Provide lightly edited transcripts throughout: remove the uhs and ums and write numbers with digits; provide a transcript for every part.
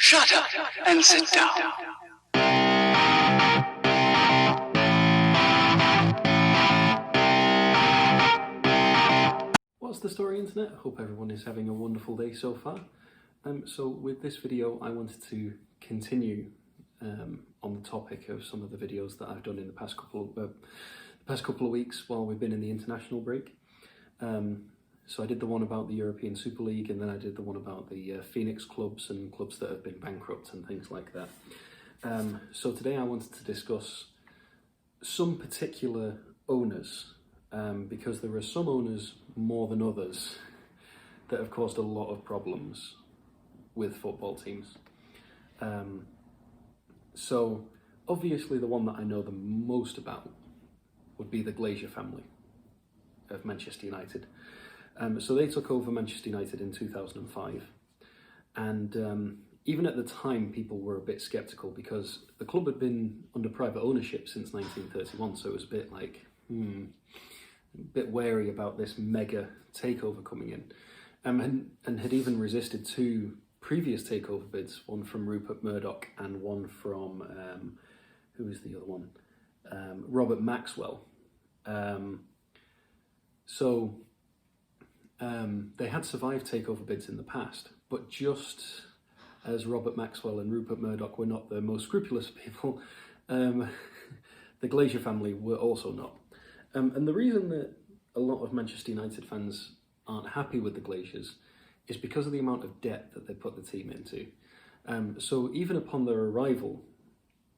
Shut up and sit down. What's the story, internet? I hope everyone is having a wonderful day so far. So with this video, I wanted to continue on the topic of some of the videos that I've done in the past couple of weeks while we've been in the international break. So I did the one about the European Super League, and then I did the one about the Phoenix clubs and clubs that have been bankrupt and things like that. So today I wanted to discuss some particular owners, because there are some owners more than others that have caused a lot of problems with football teams. So obviously the one that I know the most about would be the Glazer family of Manchester United. So they took over Manchester United in 2005, and even at the time people were a bit sceptical because the club had been under private ownership since 1931, so it was a bit like, a bit wary about this mega takeover coming in, and had even resisted two previous takeover bids, one from Rupert Murdoch and one from, who was the other one? Robert Maxwell. They had survived takeover bids in the past, but just as Robert Maxwell and Rupert Murdoch were not the most scrupulous people, the Glazer family were also not. And the reason that a lot of Manchester United fans aren't happy with the Glazers is because of the amount of debt that they put the team into. So even upon their arrival,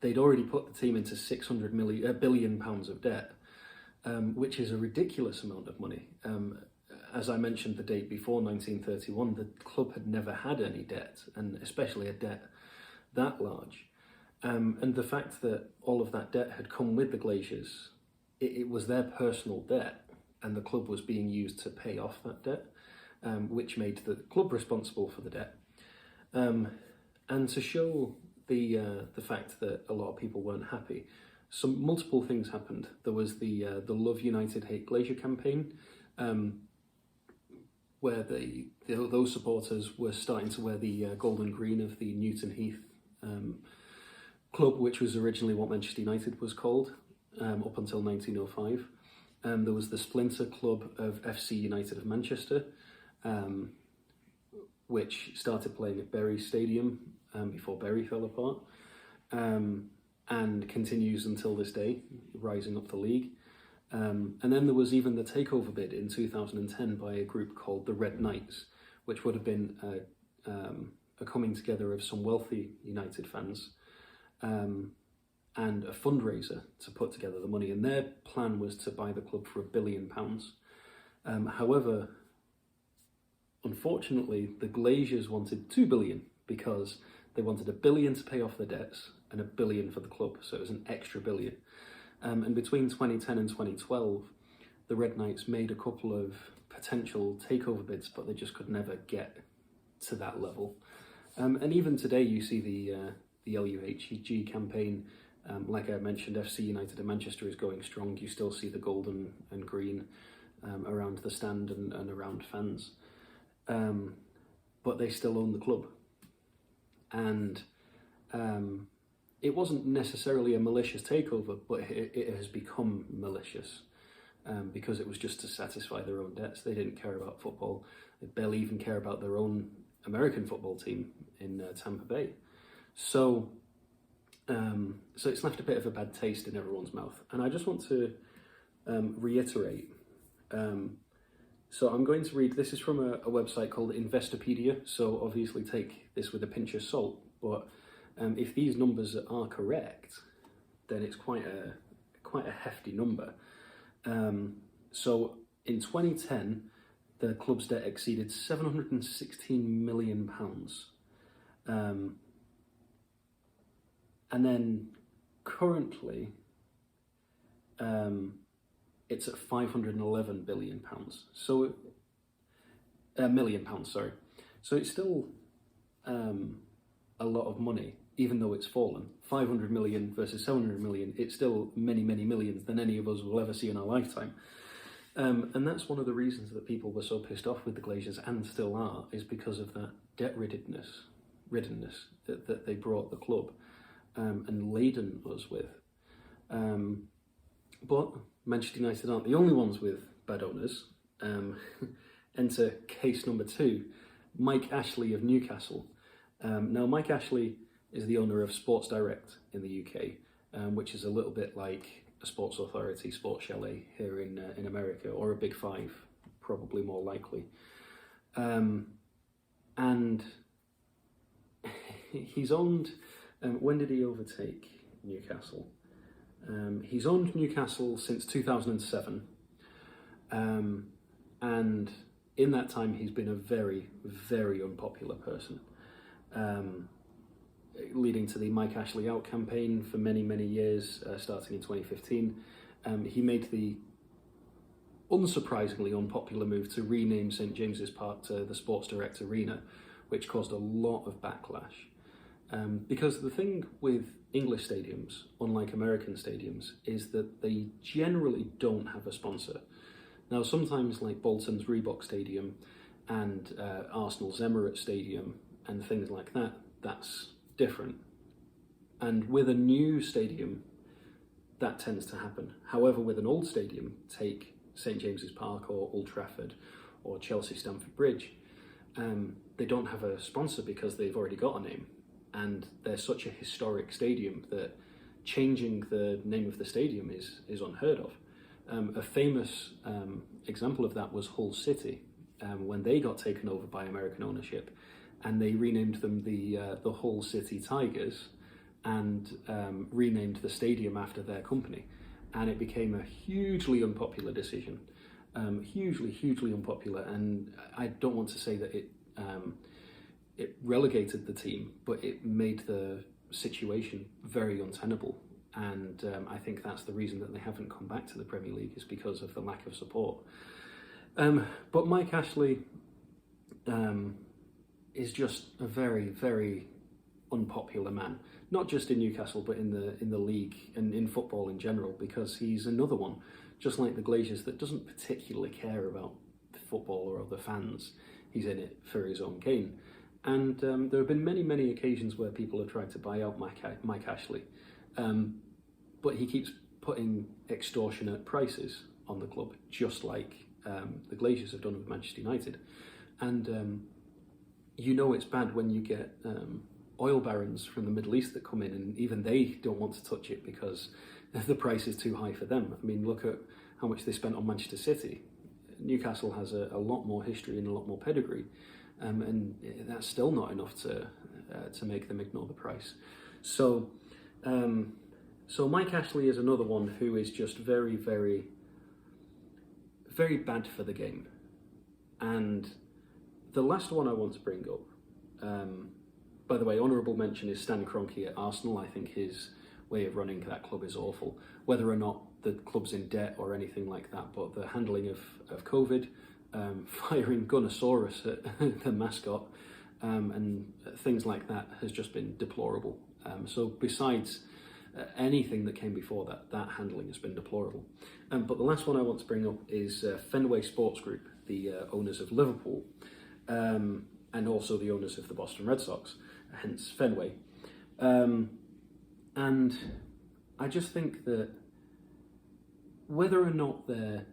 they'd already put the team into £600 billion of debt, which is a ridiculous amount of money. As I mentioned the date before, 1931, the club had never had any debt, and especially a debt that large. And the fact that all of that debt had come with the Glazers, it was their personal debt, and the club was being used to pay off that debt, which made the club responsible for the debt. And to show the fact that a lot of people weren't happy, multiple things happened. There was the Love United Hate Glazer campaign, where those supporters were starting to wear the gold and green of the Newton Heath club, which was originally what Manchester United was called up until 1905. There was the splinter club of FC United of Manchester, which started playing at Bury Stadium before Bury fell apart, and continues until this day, rising up the league. And then there was even the takeover bid in 2010 by a group called the Red Knights, which would have been a coming together of some wealthy United fans and a fundraiser to put together the money. And their plan was to buy the club for £1 billion. However, unfortunately, the Glazers wanted £2 billion because they wanted £1 billion to pay off the debts and £1 billion for the club. So it was an extra £1 billion. And between 2010 and 2012, the Red Knights made a couple of potential takeover bids, but they just could never get to that level. And even today, you see the LUHG campaign. Like I mentioned, FC United of Manchester is going strong. You still see the golden and green around the stand and around fans. But they still own the club. And it wasn't necessarily a malicious takeover, but it has become malicious because it was just to satisfy their own debts. They didn't care about football. They barely even care about their own American football team in Tampa Bay. So it's left a bit of a bad taste in everyone's mouth. And I just want to reiterate. So I'm going to read, this is from a website called Investopedia. So obviously take this with a pinch of salt, but if these numbers are correct, then it's quite a hefty number. So in 2010, the club's debt exceeded £716 million. And then currently, it's at £511 billion. So £1 million, sorry. So it's still a lot of money, even though it's fallen. 500 million versus 700 million, it's still many, many millions than any of us will ever see in our lifetime. And that's one of the reasons that people were so pissed off with the Glazers, and still are, is because of that debt riddenness that they brought the club and laden us with. But Manchester United aren't the only ones with bad owners. Enter case number 2, Mike Ashley of Newcastle. Now, Mike Ashley is the owner of Sports Direct in the UK, which is a little bit like a Sports Authority, Sports Chalet here in America, or a Big Five, probably more likely. And he's owned, when did he overtake Newcastle? He's owned Newcastle since 2007. And in that time, he's been a very, very unpopular person, leading to the Mike Ashley Out campaign for many, many years, starting in 2015. He made the unsurprisingly unpopular move to rename St James's Park to the Sports Direct Arena, which caused a lot of backlash. Because the thing with English stadiums, unlike American stadiums, is that they generally don't have a sponsor. Now, sometimes like Bolton's Reebok Stadium and Arsenal's Emirates Stadium and things like that, that's different. And with a new stadium, that tends to happen. However, with an old stadium, take St James's Park or Old Trafford or Chelsea Stamford Bridge, they don't have a sponsor because they've already got a name. And they're such a historic stadium that changing the name of the stadium is unheard of. A famous example of that was Hull City, when they got taken over by American ownership, and they renamed them the Hull City Tigers, and renamed the stadium after their company, and it became a hugely unpopular decision, hugely unpopular. And I don't want to say that it relegated the team, but it made the situation very untenable. And I think that's the reason that they haven't come back to the Premier League, is because of the lack of support. But Mike Ashley is just a very, very unpopular man, not just in Newcastle, but in the league and in football in general, because he's another one, just like the Glazers, that doesn't particularly care about football or other fans. He's in it for his own gain. And there have been many occasions where people have tried to buy out Mike Ashley. But he keeps putting extortionate prices on the club, just like the Glazers have done with Manchester United. And it's bad when you get oil barons from the Middle East that come in, and even they don't want to touch it because the price is too high for them. I mean, look at how much they spent on Manchester City. Newcastle has a lot more history and a lot more pedigree, and that's still not enough to make them ignore the price. So Mike Ashley is another one who is just very, very, very bad for the game. And the last one I want to bring up, by the way, honourable mention is Stan Kroenke at Arsenal. I think his way of running that club is awful, whether or not the club's in debt or anything like that. But the handling of COVID, firing Gunnosaurus at the mascot, and things like that has just been deplorable. So besides anything that came before that handling has been deplorable. But the last one I want to bring up is Fenway Sports Group, the owners of Liverpool, and also the owners of the Boston Red Sox, hence Fenway. And I just think that whether or not they're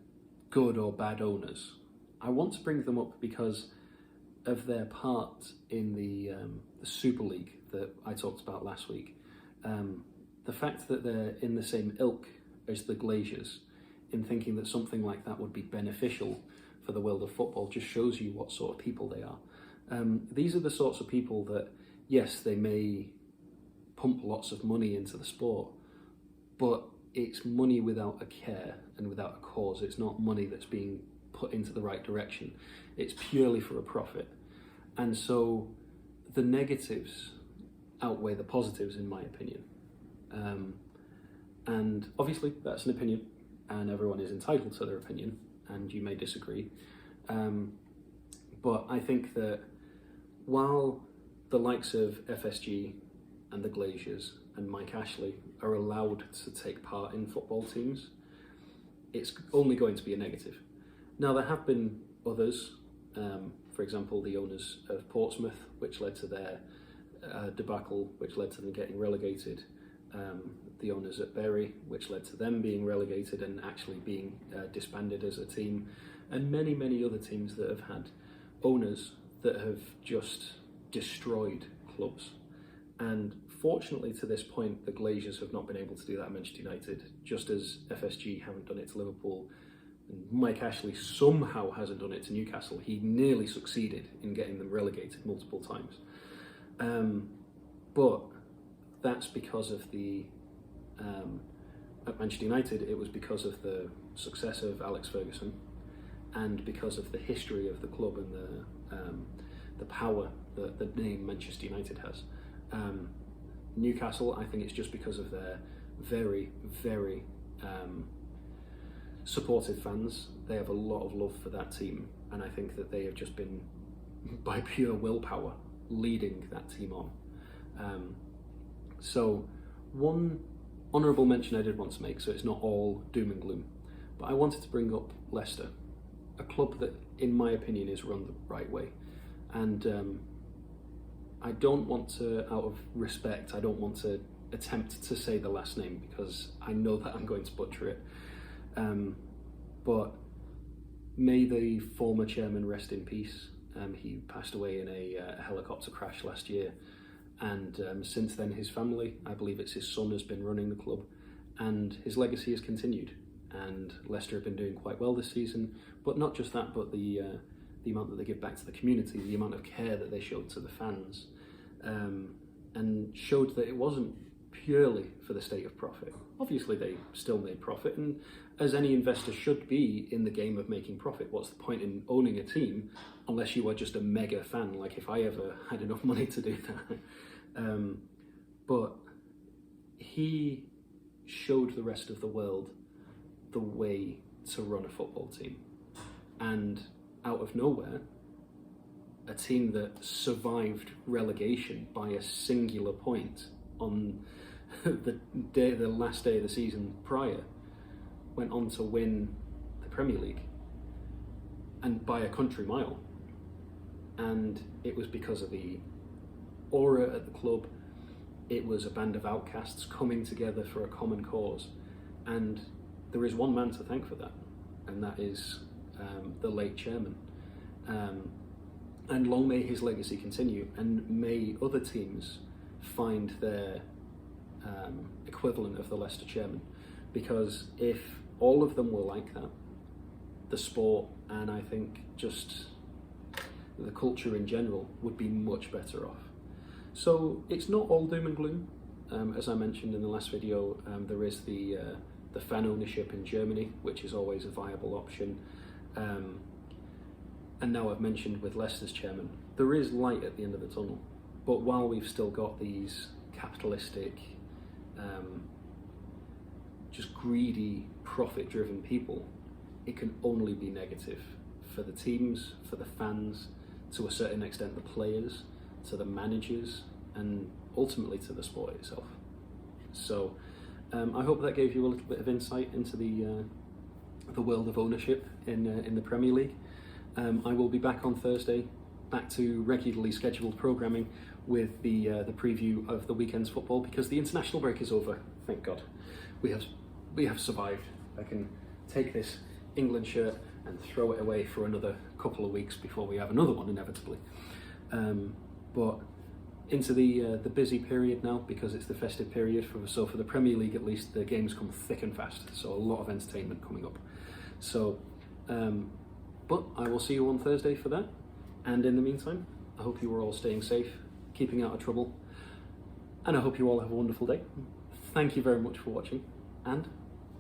good or bad owners, I want to bring them up because of their part in the Super League that I talked about last week. The fact that they're in the same ilk as the Glazers, in thinking that something like that would be beneficial for the world of football, just shows you what sort of people they are. These are the sorts of people that, yes, they may pump lots of money into the sport, but it's money without a care and without a cause. It's not money that's being put into the right direction. It's purely for a profit. And so the negatives outweigh the positives, in my opinion. And obviously that's an opinion, and everyone is entitled to their opinion, and you may disagree. But I think that while the likes of FSG and the Glazers and Mike Ashley are allowed to take part in football teams, it's only going to be a negative. Now, there have been others, for example, the owners of Portsmouth, which led to their debacle, which led to them getting relegated. The owners at Bury, which led to them being relegated and actually being disbanded as a team, and many, many other teams that have had owners that have just destroyed clubs. And fortunately, to this point, the Glazers have not been able to do that at Manchester United, just as FSG haven't done it to Liverpool. And Mike Ashley somehow hasn't done it to Newcastle. He nearly succeeded in getting them relegated multiple times. But that's because of at Manchester United, it was because of the success of Alex Ferguson and because of the history of the club and the power that the name Manchester United has. Newcastle, I think it's just because of their very, very supportive fans. They have a lot of love for that team, and I think that they have just been, by pure willpower, leading that team on. So one honourable mention I did want to make, so it's not all doom and gloom, but I wanted to bring up Leicester, a club that, in my opinion, is run the right way. And I don't want to, out of respect, I don't want to attempt to say the last name because I know that I'm going to butcher it. But may the former chairman rest in peace. He passed away in a helicopter crash last year. And since then, his family, I believe it's his son, has been running the club, and his legacy has continued. And Leicester have been doing quite well this season, but not just that, but the amount that they give back to the community, the amount of care that they showed to the fans, and showed that it wasn't purely for the sake of profit. Obviously, they still made profit, and as any investor should be in the game of making profit, what's the point in owning a team unless you are just a mega fan, like if I ever had enough money to do that. But he showed the rest of the world the way to run a football team. And out of nowhere, a team that survived relegation by a singular point on the last day of the season prior, went on to win the Premier League, and by a country mile. And it was because of the aura at the club. It was a band of outcasts coming together for a common cause, and there is one man to thank for that, and that is the late chairman. And long may his legacy continue, and may other teams find their equivalent of the Leicester chairman, because if all of them were like that, the sport, and I think just the culture in general, would be much better off. So it's not all doom and gloom. As I mentioned in the last video, there is the fan ownership in Germany, which is always a viable option. And now I've mentioned with Leicester's chairman, there is light at the end of the tunnel. But while we've still got these capitalistic, just greedy, profit-driven people, it can only be negative for the teams, for the fans, to a certain extent the players, to the managers, and ultimately to the sport itself. So I hope that gave you a little bit of insight into the world of ownership in the Premier League. I will be back on Thursday, back to regularly scheduled programming with the preview of the weekend's football, because the international break is over. Thank God, we have survived. I can take this England shirt and throw it away for another couple of weeks before we have another one inevitably. But into the busy period now, because it's the festive period. So for the Premier League at least, the games come thick and fast. So a lot of entertainment coming up. So, but I will see you on Thursday for that. And in the meantime, I hope you are all staying safe, keeping out of trouble, and I hope you all have a wonderful day. Thank you very much for watching, and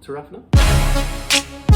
ta-ra for now.